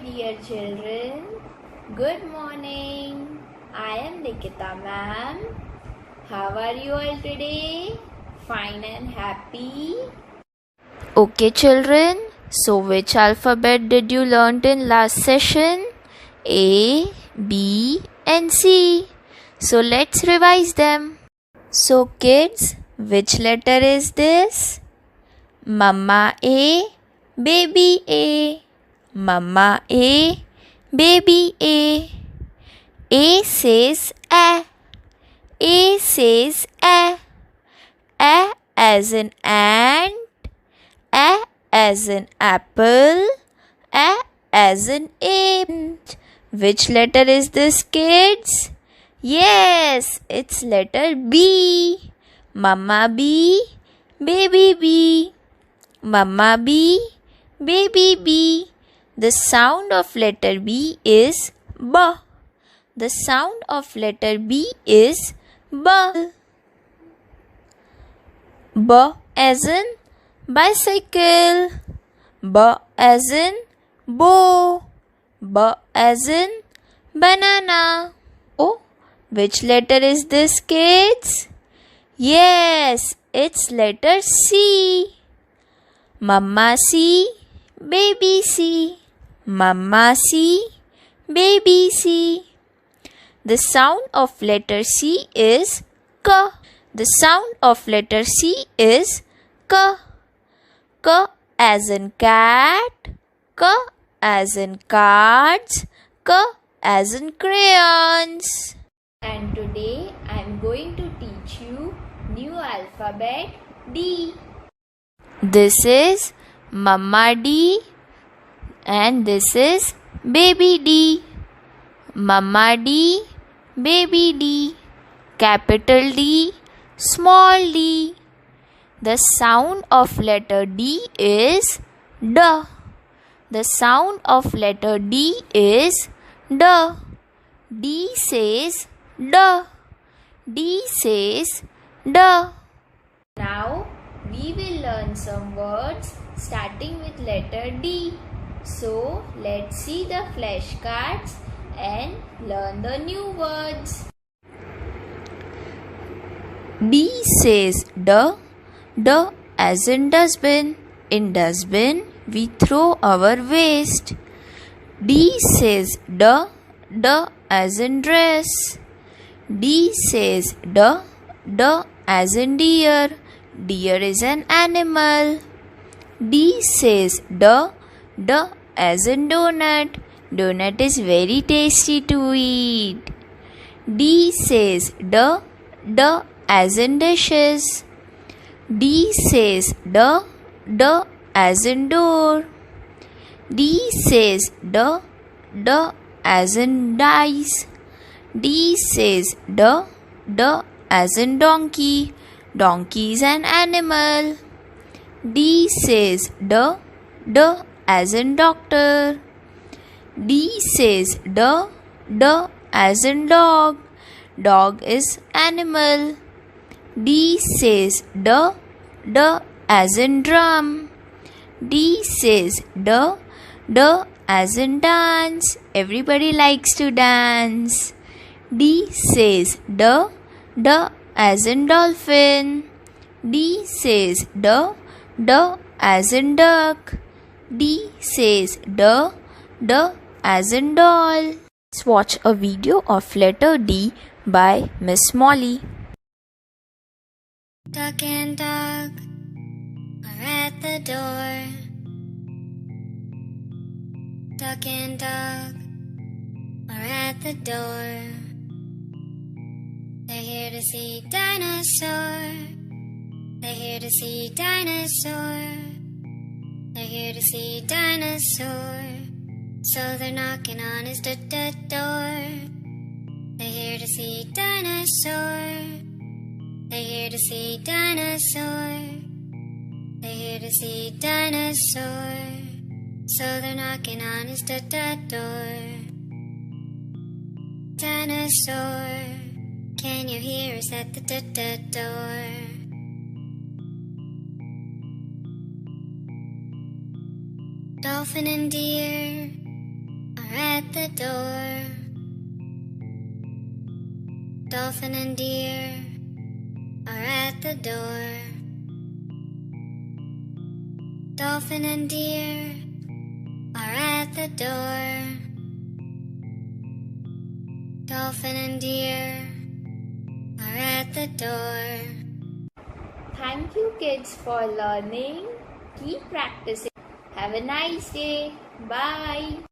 dear children. Good morning. I am Nikita ma'am. How are you all today? Fine and happy? Okay children, so which alphabet did you learn in last session? A, B and C. So let's revise them. So kids, which letter is this? Mama A, baby A. Mama A, baby A. A says A. A says A. A as in ant. A as in apple. A as in ape. Which letter is this, kids? Yes, it's letter B. Mama B, baby B. Mama B, baby B. The sound of letter B is B. The sound of letter B is B. B as in bicycle. B as in bow. B as in banana. Oh, which letter is this, kids? Yes, it's letter C. Mama C, baby C. Mama C, baby C. The sound of letter C is K. The sound of letter C is K. K as in cat. K as in cards. K as in crayons. And today I am going to teach you new alphabet D. This is Mama D and this is Baby D. Mama D, Baby D. Capital D, small d. The sound of letter D is D. The sound of letter D is D. D says D. D says D. Now we will learn some words starting with letter D. So let's see the flashcards and learn the new words. D says D. D as in dustbin. In dustbin we throw our waste. D says D. D as in dress. D says D. D as in deer. Deer is an animal. D says D. D as in donut. Donut is very tasty to eat. D says D. D as in dishes. D says D. D as in door. D says D. D as in dice. D says D. D as in donkey. Donkey is an animal. D says D. D as in doctor. D says D. D as in dog. Dog is animal. D says D. D as in drum. D says D. D as in dance. Everybody likes to dance. D says D. D as in dolphin. D says D. D as in duck. D says D. D as in doll. Let's watch a video of letter D by Miss Molly. Duck and dog are at the door. Duck and dog are at the door. They're here to see dinosaur. They're here to see dinosaur. They're here to see dinosaur. So they're knocking on his door. They're here to see dinosaur. They're here to see dinosaur. They're here to see dinosaur. So they're knocking on his door. Dinosaur, can you hear us at the door? Dolphin and deer the door. Dolphin and deer are at the door. Dolphin and deer are at the door. Dolphin and deer are at the door. Thank you kids for learning. Keep practicing. Have a nice day. Bye.